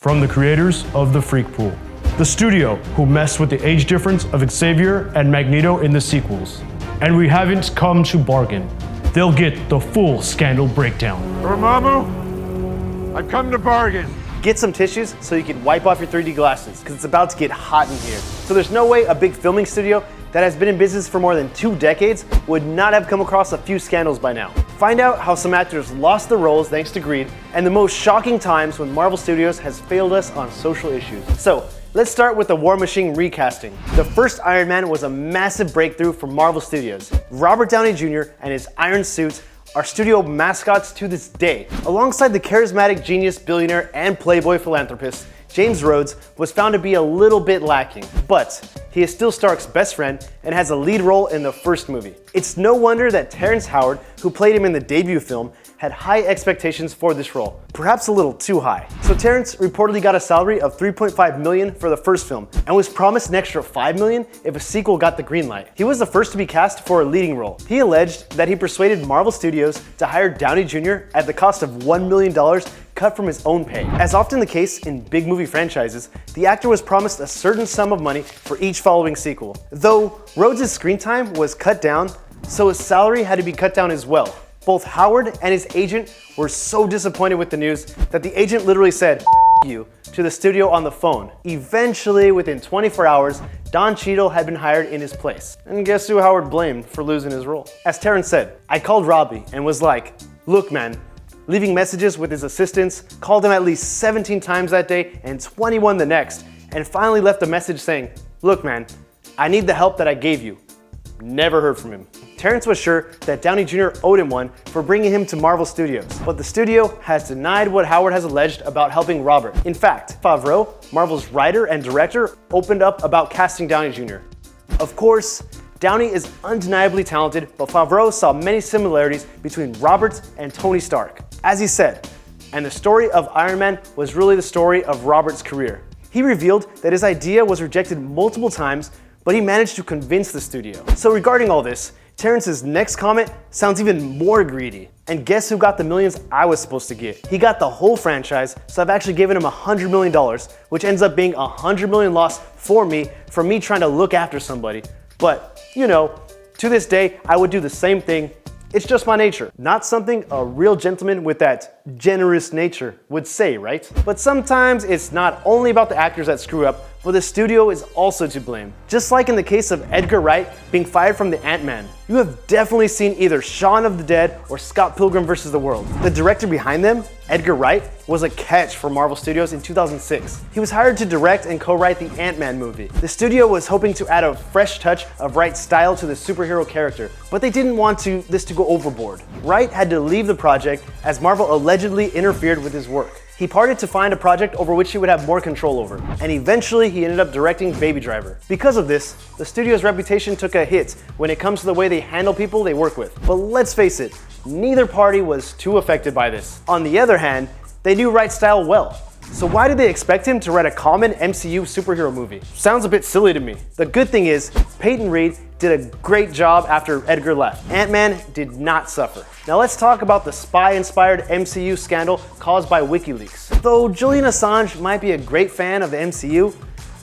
From the creators of The Freak Pool, the studio who messed with the age difference of Xavier and Magneto in the sequels. And we haven't come to bargain. They'll get the full Scandal breakdown. Dormammu, I've come to bargain. Get some tissues so you can wipe off your 3D glasses, because it's about to get hot in here. So there's no way a big filming studio that has been in business for more than 2 decades would not have come across a few scandals by now. Find out how some actors lost their roles thanks to greed, and the most shocking times when Marvel Studios has failed us on social issues. So, let's start with the War Machine recasting. The first Iron Man was a massive breakthrough for Marvel Studios. Robert Downey Jr. and his iron suit are studio mascots to this day. Alongside the charismatic genius, billionaire, and playboy philanthropist, James Rhodes was found to be a little bit lacking, but he is still Stark's best friend and has a lead role in the first movie. It's no wonder that Terrence Howard, who played him in the debut film, had high expectations for this role, perhaps a little too high. So Terrence reportedly got a salary of $3.5 million for the first film and was promised an extra $5 million if a sequel got the green light. He was the first to be cast for a leading role. He alleged that he persuaded Marvel Studios to hire Downey Jr. at the cost of $1 million cut from his own pay. As often the case in big movie franchises, the actor was promised a certain sum of money for each following sequel. Though Rhodes' screen time was cut down, so his salary had to be cut down as well. Both Howard and his agent were so disappointed with the news that the agent literally said, "F you," to the studio on the phone. Eventually, within 24 hours, Don Cheadle had been hired in his place. And guess who Howard blamed for losing his role? As Terrence said, "I called Robbie and was like, look man," leaving messages with his assistants, called him at least 17 times that day and 21 the next, and finally left a message saying, "Look man, I need the help that I gave you." Never heard from him. Terrence was sure that Downey Jr. owed him one for bringing him to Marvel Studios, but the studio has denied what Howard has alleged about helping Robert. In fact, Favreau, Marvel's writer and director, opened up about casting Downey Jr. Of course, Downey is undeniably talented, but Favreau saw many similarities between Robert and Tony Stark. As he said, and the story of Iron Man was really the story of Robert's career. He revealed that his idea was rejected multiple times, but he managed to convince the studio. So regarding all this, Terrence's next comment sounds even more greedy. And guess who got the millions I was supposed to get? He got the whole franchise, so I've actually given him $100 million, which ends up being $100 million loss for me trying to look after somebody. But, you know, to this day, I would do the same thing. It's just my nature. Not something a real gentleman with that generous nature would say, right? But sometimes it's not only about the actors that screw up, but the studio is also to blame. Just like in the case of Edgar Wright being fired from the Ant-Man. You have definitely seen either Shaun of the Dead or Scott Pilgrim vs. the World. The director behind them, Edgar Wright, was a catch for Marvel Studios in 2006. He was hired to direct and co-write the Ant-Man movie. The studio was hoping to add a fresh touch of Wright's style to the superhero character, but they didn't want this to go overboard. Wright had to leave the project as Marvel allegedly interfered with his work. He parted to find a project over which he would have more control over, and eventually he ended up directing Baby Driver. Because of this, the studio's reputation took a hit when it comes to the way they handle people they work with. But let's face it, neither party was too affected by this. On the other hand, they knew Wright's style well. So why did they expect him to write a common MCU superhero movie? Sounds a bit silly to me. The good thing is, Peyton Reed did a great job after Edgar left. Ant-Man did not suffer. Now let's talk about the spy-inspired MCU scandal caused by WikiLeaks. Though Julian Assange might be a great fan of the MCU,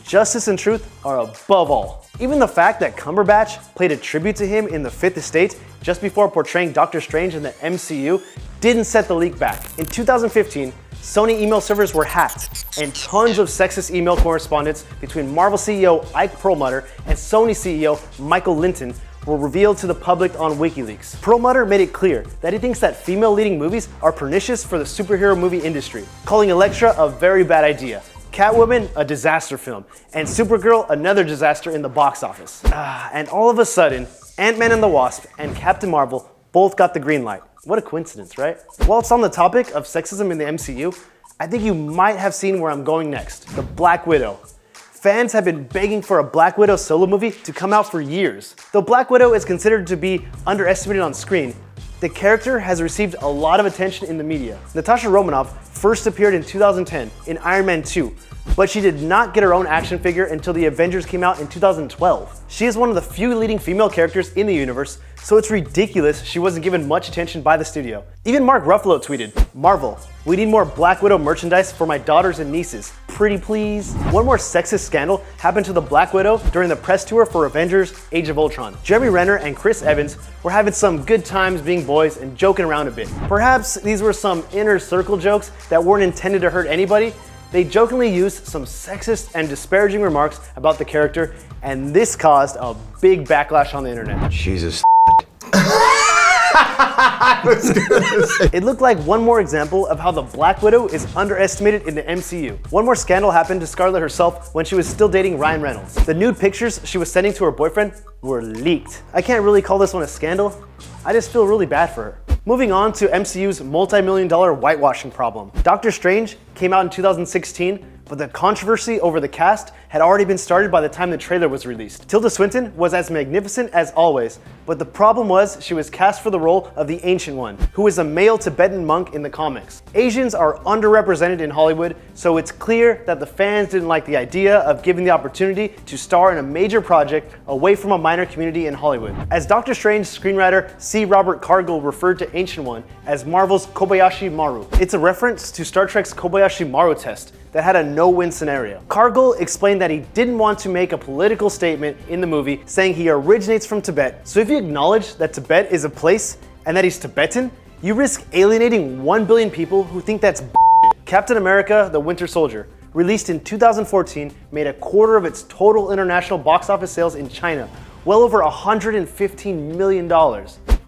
justice and truth are above all. Even the fact that Cumberbatch played a tribute to him in The Fifth Estate just before portraying Doctor Strange in the MCU didn't set the leak back. In 2015, Sony email servers were hacked, and tons of sexist email correspondence between Marvel CEO Ike Perlmutter and Sony CEO Michael Linton were revealed to the public on WikiLeaks. Perlmutter made it clear that he thinks that female leading movies are pernicious for the superhero movie industry, calling Elektra a very bad idea, Catwoman a disaster film, and Supergirl another disaster in the box office. And all of a sudden, Ant-Man and the Wasp and Captain Marvel both got the green light. What a coincidence, right? While it's on the topic of sexism in the MCU, I think you might have seen where I'm going next, the Black Widow. Fans have been begging for a Black Widow solo movie to come out for years. Though Black Widow is considered to be underestimated on screen, the character has received a lot of attention in the media. Natasha Romanov first appeared in 2010 in Iron Man 2, but she did not get her own action figure until the Avengers came out in 2012. She is one of the few leading female characters in the universe, so it's ridiculous she wasn't given much attention by the studio. Even Mark Ruffalo tweeted, "Marvel, we need more Black Widow merchandise for my daughters and nieces. Pretty please." One more sexist scandal happened to the Black Widow during the press tour for Avengers Age of Ultron. Jeremy Renner and Chris Evans were having some good times being boys and joking around a bit. Perhaps these were some inner circle jokes that weren't intended to hurt anybody. They jokingly used some sexist and disparaging remarks about the character, and this caused a big backlash on the internet. Jesus. It looked like one more example of how the Black Widow is underestimated in the MCU. One more scandal happened to Scarlett herself when she was still dating Ryan Reynolds. The nude pictures she was sending to her boyfriend were leaked. I can't really call this one a scandal. I just feel really bad for her. Moving on to MCU's multi-million-dollar whitewashing problem. Doctor Strange came out in 2016, but the controversy over the cast had already been started by the time the trailer was released. Tilda Swinton was as magnificent as always, but the problem was she was cast for the role of the Ancient One, who is a male Tibetan monk in the comics. Asians are underrepresented in Hollywood, so it's clear that the fans didn't like the idea of giving the opportunity to star in a major project away from a minor community in Hollywood. As Doctor Strange screenwriter C. Robert Cargill referred to Ancient One as Marvel's Kobayashi Maru. It's a reference to Star Trek's Kobayashi Maru test that had a no-win scenario. Cargill explained that he didn't want to make a political statement in the movie saying he originates from Tibet. So if you acknowledge that Tibet is a place and that he's Tibetan, you risk alienating 1 billion people who think that's bullshit. Captain America: The Winter Soldier, released in 2014, made a quarter of its total international box office sales in China, well over $115 million.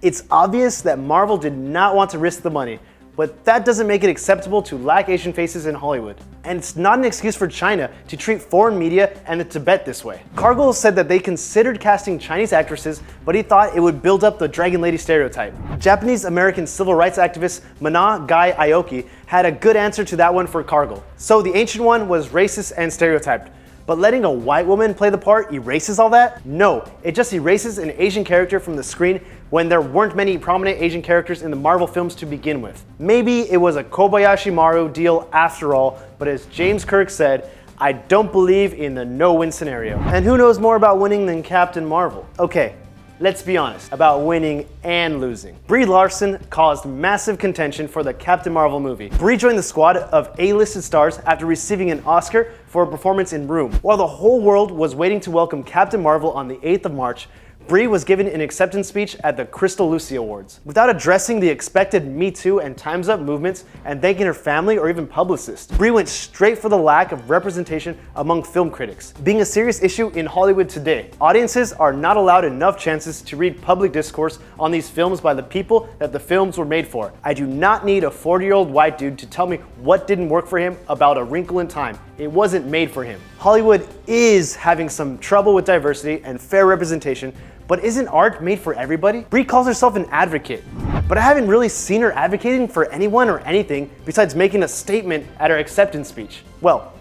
It's obvious that Marvel did not want to risk the money, but that doesn't make it acceptable to lack Asian faces in Hollywood. And it's not an excuse for China to treat foreign media and the Tibet this way. Cargill said that they considered casting Chinese actresses, but he thought it would build up the Dragon Lady stereotype. Japanese-American civil rights activist Mana Gai Aoki had a good answer to that one for Cargill. So the Ancient One was racist and stereotyped, but letting a white woman play the part erases all that? No, it just erases an Asian character from the screen when there weren't many prominent Asian characters in the Marvel films to begin with. Maybe it was a Kobayashi Maru deal after all, but as James Kirk said, I don't believe in the no-win scenario. And who knows more about winning than Captain Marvel? Okay, let's be honest about winning and losing. Brie Larson caused massive contention for the Captain Marvel movie. Brie joined the squad of A-listed stars after receiving an Oscar for a performance in Room. While the whole world was waiting to welcome Captain Marvel on the 8th of March, Brie was given an acceptance speech at the Crystal Lucy Awards. Without addressing the expected Me Too and Time's Up movements and thanking her family or even publicists, Brie went straight for the lack of representation among film critics, being a serious issue in Hollywood today. Audiences are not allowed enough chances to read public discourse on these films by the people that the films were made for. I do not need a 40-year-old white dude to tell me what didn't work for him about A Wrinkle in Time. It wasn't made for him. Hollywood is having some trouble with diversity and fair representation, but isn't art made for everybody? Brie calls herself an advocate, but I haven't really seen her advocating for anyone or anything besides making a statement at her acceptance speech. Well,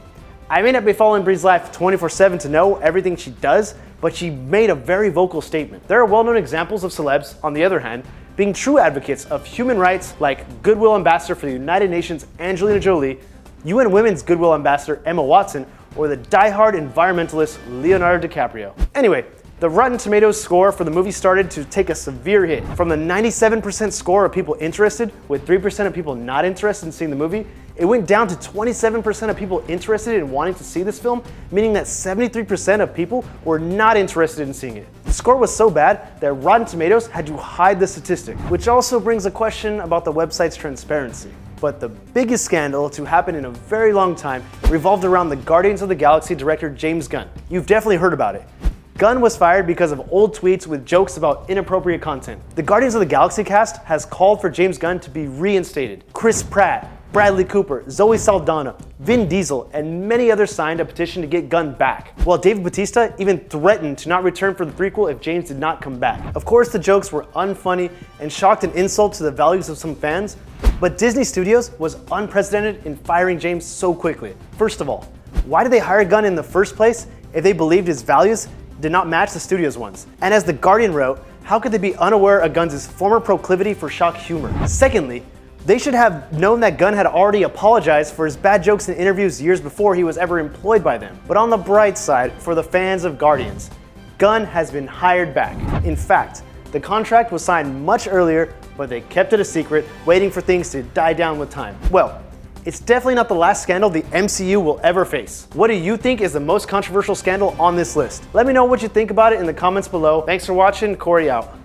I may not be following Brie's life 24/7 to know everything she does, but she made a very vocal statement. There are well-known examples of celebs, on the other hand, being true advocates of human rights, like Goodwill Ambassador for the United Nations Angelina Jolie, UN Women's Goodwill Ambassador Emma Watson, or the die-hard environmentalist Leonardo DiCaprio. Anyway, the Rotten Tomatoes score for the movie started to take a severe hit. From the 97% score of people interested, with 3% of people not interested in seeing the movie, it went down to 27% of people interested in wanting to see this film, meaning that 73% of people were not interested in seeing it. The score was so bad that Rotten Tomatoes had to hide the statistic, which also brings a question about the website's transparency. But the biggest scandal to happen in a very long time revolved around the Guardians of the Galaxy director James Gunn. You've definitely heard about it. Gunn was fired because of old tweets with jokes about inappropriate content. The Guardians of the Galaxy cast has called for James Gunn to be reinstated. Chris Pratt, Bradley Cooper, Zoe Saldana, Vin Diesel, and many others signed a petition to get Gunn back, while Dave Bautista even threatened to not return for the prequel if James did not come back. Of course, the jokes were unfunny and shocked and insult to the values of some fans, but Disney Studios was unprecedented in firing James so quickly. First of all, why did they hire Gunn in the first place if they believed his values did not match the studio's ones? And as The Guardian wrote, how could they be unaware of Gunn's former proclivity for shock humor? Secondly, They should have known that Gunn had already apologized for his bad jokes in interviews years before he was ever employed by them. But on the bright side, for the fans of Guardians, Gunn has been hired back. In fact, the contract was signed much earlier, but they kept it a secret, waiting for things to die down with time. Well, it's definitely not the last scandal the MCU will ever face. What do you think is the most controversial scandal on this list? Let me know what you think about it in the comments below. Thanks for watching, Corey out.